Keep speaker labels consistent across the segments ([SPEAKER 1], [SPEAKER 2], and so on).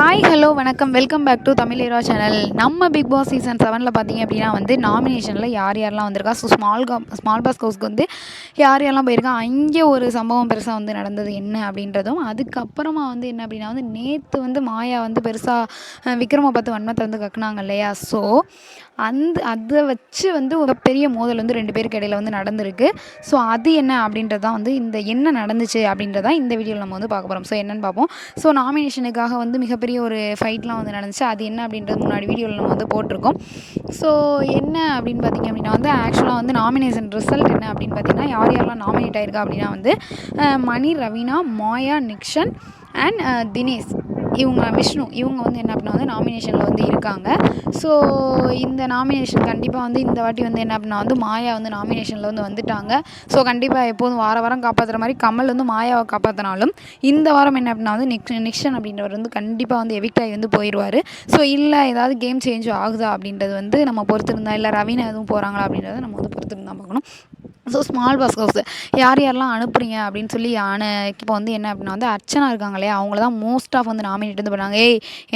[SPEAKER 1] Hi hello வணக்கம் welcome back to Tamil hero channel. நம்ம Bigg Boss season 7 பார்த்தீங்க அப்படின்னா வந்து நாமினேஷனில் யார் யாரெல்லாம் வந்திருக்கா, ஸோ ஸ்மால் பாஸ் ஹவுஸ்க்கு வந்து யார் யாரெல்லாம் போயிருக்கா, அங்கே ஒரு சம்பவம் பெருசாக வந்து நடந்தது என்ன அப்படின்றதும், அதுக்கப்புறமா வந்து என்ன அப்படின்னா வந்து நேற்று வந்து மாயா வந்து பெருசாக விக்ரமை பார்த்து வன்மத்தை வந்து கக்குனாங்க இல்லையா. ஸோ அதை வச்சு வந்து ஒரு பெரிய மோதல் வந்து 2 பேருக்கு இடையில வந்து நடந்திருக்கு. ஸோ அது என்ன அப்படின்றது தான் வந்து இந்த என்ன நடந்துச்சு அப்படின்றதான் இந்த வீடியோவில் நம்ம வந்து பார்க்க போகிறோம். ஸோ என்னென்னு பார்ப்போம். ஸோ நாமினேஷனுக்காக வந்து மிகப்பெரிய ஒரு ஃபைட்லாம் வந்து நடந்துச்சு. அது என்ன அப்படின்றது முன்னாடி வீடியோவில் நம்ம வந்து போட்டிருக்கோம். ஸோ என்ன அப்படின்னு பார்த்திங்க அப்படின்னா வந்து ஆக்சுவலாக வந்து நாமினேஷன் ரிசல்ட் என்ன அப்படின்னு பார்த்தீங்கன்னா, யார் யாரெல்லாம் நாமினேட் ஆகிருக்கா அப்படின்னா வந்து மணி, ரவீனா, மாயா, நிக்ஷன் அண்ட் தினேஷ், விஷ்ணு இவங்க வந்து என்ன அப்படின்னா வந்து நாமினேஷனில் வந்து இருக்காங்க. ஸோ இந்த நாமினேஷன் கண்டிப்பாக வந்து இந்த வாட்டி வந்து என்ன அப்படின்னா வந்து மாயா வந்து நாமினேஷனில் வந்து வந்துட்டாங்க. ஸோ கண்டிப்பாக எப்போதும் வாரம் காப்பாற்றுற மாதிரி கமல் வந்து மாயாவை காப்பாற்றினாலும் இந்த வாரம் என்ன அப்படின்னா வந்து நிக்ஷன் அப்படின்றவர் வந்து கண்டிப்பாக வந்து எவிக்ட் ஆகி வந்து போயிடுவார். ஸோ இல்லை ஏதாவது கேம் சேஞ்ச் ஆகுதா அப்படின்றது வந்து நம்ம பொறுத்திருந்தா, இல்லை ரவீனா எதுவும் போகிறாங்களா அப்படின்றத நம்ம வந்து பொறுத்திருந்தா பார்க்கணும். ஸோ ஸ்மால் பாஸ் ஹவுஸ் யார் யாரெல்லாம் அனுப்புறீங்க அப்படின்னு சொல்லி இப்போ வந்து என்ன அப்படின்னா வந்து அர்ச்சனா இருக்காங்க இல்லையா, அவங்கள தான் மோஸ்ட் ஆஃப் வந்து நாமினேட் வந்து பண்ணாங்க.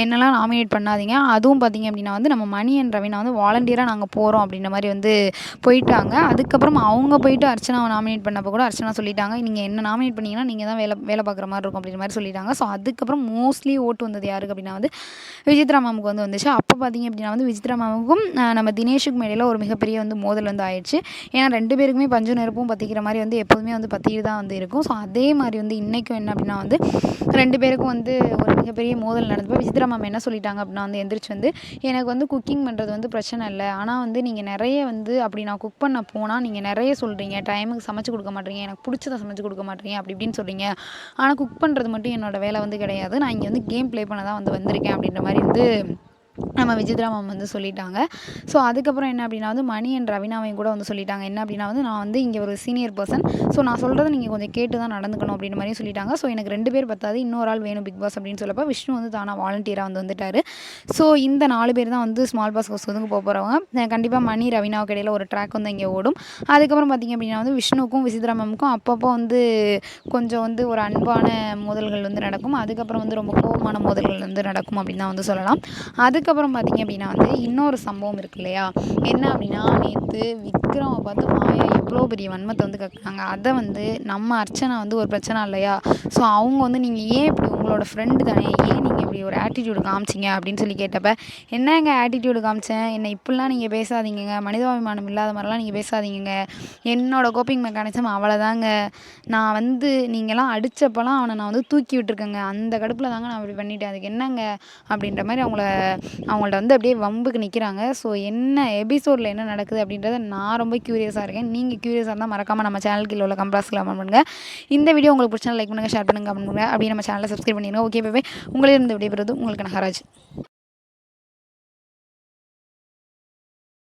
[SPEAKER 1] என்னெல்லாம் நாமினேட் பண்ணாதீங்க, அதுவும் பார்த்தீங்க அப்படின்னா வந்து நம்ம மணி அண்ட் ரவீனா வந்து வாலண்டியராக நாங்கள் போகிறோம் அப்படின்ற மாதிரி வந்து போயிட்டாங்க. அதுக்கப்புறம் அவங்க போயிட்டு அர்ச்சனாவை நாமினேட் பண்ணப்போ கூட அர்ச்சனா சொல்லிட்டாங்க, நீங்கள் என்ன நாமினேட் பண்ணிங்கன்னா நீங்கள் தான் வேலை பார்க்குற மாதிரி இருக்கும் அப்படின்ற மாதிரி சொல்லிட்டாங்க. ஸோ அதுக்கப்புறம் மோஸ்ட்லி ஓட்டு வந்தது யாருக்கு அப்படின்னா வந்து விசித்ரா மேமுக்கு வந்து வந்துச்சு. அப்போ பார்த்தீங்க அப்படின்னா வந்து விசித்ரா மேமுக்கும் நம்ம தினேஷுக்கும் இடையில ஒரு மிகப்பெரிய வந்து மோதல் வந்து ஆயிடுச்சு. ஏன்னா 2 பேருக்குமே பஞ்சு நெருப்பும் பற்றிக்கிற மாதிரி வந்து எப்போதுமே வந்து பற்றிட்டு தான் வந்து இருக்கும். ஸோ அதே மாதிரி வந்து இன்றைக்கும் என்ன அப்படின்னா வந்து 2 பேருக்கும் வந்து ஒரு மிகப்பெரிய மோதல் நடந்தப்போ விசித்ரா மேம் என்ன சொல்லிட்டாங்க அப்படின்னா வந்து எந்திரிச்சு வந்து, எனக்கு வந்து குக்கிங் பண்ணுறது வந்து பிரச்சனை இல்லை, ஆனால் வந்து நீங்கள் நிறைய வந்து அப்படி நான் குக் பண்ண போனால் நீங்கள் நிறைய சொல்கிறீங்க, டைமுக்கு சமைச்சு கொடுக்க மாட்டீங்க, எனக்கு பிடிச்சதை சமைச்சு கொடுக்க மாட்டீங்க அப்படி இப்படின்னு சொல்கிறீங்க, ஆனால் குக் பண்ணுறது மட்டும் என்னோடய வேலை வந்து கிடையாது, நான் இங்கே வந்து கேம் ப்ளே பண்ண தான் வந்து வந்திருக்கேன் அப்படின்ற மாதிரி வந்து நம்ம விசித்ரா மேம் வந்து சொல்லிட்டாங்க. ஸோ அதுக்கப்புறம் என்ன அப்படின்னா வந்து மணி அண்ட் ரவீனாவையும் கூட வந்து சொல்லிட்டாங்க. என்ன அப்படின்னா வந்து நான் வந்து இங்கே ஒரு சீனியர் பர்சன், ஸோ நான் சொல்கிறத நீங்கள் கொஞ்சம் கேட்டு தான் நடந்துக்கணும் அப்படின்ற மாதிரியும் சொல்லிட்டாங்க. ஸோ எனக்கு 2 பேர் பத்தாது, இன்னொரு ஆள் வேணும் பிக் பாஸ் அப்படின்னு சொல்லப்போ விஷ்ணு வந்து தானாக வாலண்டியராக வந்து வந்துட்டார். ஸோ இந்த 4 பேர் தான் வந்து ஸ்மால் பாஸ் ஹவுஸ் வந்து போகிறவங்க. கண்டிப்பாக மணி ரவீனாவுக்கு இடையில ஒரு ட்ராக் வந்து இங்கே ஓடும். அதுக்கப்புறம் பார்த்திங்க அப்படின்னா வந்து விஷ்ணுக்கும் விசித்ரா மேமுக்கும் அப்பப்போ வந்து கொஞ்சம் வந்து ஒரு அன்பான மோதல்கள் வந்து நடக்கும். அதுக்கப்புறம் வந்து ரொம்ப கோபமான மோதல்கள் வந்து நடக்கும் அப்படின்னு தான் வந்து சொல்லலாம். அதுக்கப்புறம் பார்த்திங்க அப்படின்னா வந்து இன்னொரு சம்பவம் இருக்கு இல்லையா, என்ன அப்படின்னா நேற்று விக்ரமை பார்த்து மாயா எவ்வளோ பெரிய வன்மத்தை வந்து கக்குனாங்க. அதை வந்து நம்ம அர்ச்சனா வந்து ஒரு பிரச்சனை இல்லையா, ஸோ அவங்க வந்து நீங்கள் ஏன் இப்படி உங்களோட ஃப்ரெண்டு தானே, ஏன் நீங்கள் இப்படி ஒரு ஆட்டிடியூடு காமிச்சிங்க அப்படின்னு சொல்லி கேட்டப்ப, என்னங்க ஆட்டிடியூடு காமிச்சேன், என்னை இப்படிலாம் நீங்கள் பேசாதீங்க, மனிதாபிமானம் இல்லாத மாதிரிலாம் நீங்கள் பேசாதீங்க, என்னோட கோப்பிங் மெக்கானிசம் அவ்வளோதாங்க, நான் வந்து நீங்கள்லாம் அடித்தப்பெல்லாம் அவனை நான் வந்து தூக்கி விட்டுருக்கேங்க, அந்த கடுப்பில் தாங்க நான் இப்படி பண்ணிட்டேன், அதுக்கு என்னங்க அப்படின்ற மாதிரி அவங்கள்ட்ட வந்து அப்படியே வம்புக்கு நிற்கிறாங்க. ஸோ என்ன எபிசோடில் என்ன நடக்குது அப்படின்றத நான் ரொம்ப க்யூரியஸாக இருக்கேன். நீங்கள் க்யூரியஸாக இருந்தால் மறக்காமல் நம்ம சேனலுக்கு உள்ள கமெண்ட்ஸில் கமெண்ட் பண்ணுங்கள். இந்த வீடியோ உங்களுக்கு பிடிச்சா லைக் பண்ணுங்கள், ஷேர் பண்ணுங்கள், கமெண்ட் பண்ணுங்கள், அப்படியே நம்ம சேனலை சப்ஸ்கிரைப் பண்ணிடுங்க. Okay bye. உங்களிடம் விடைபெறுவது உங்களுக்கு நகராஜ்.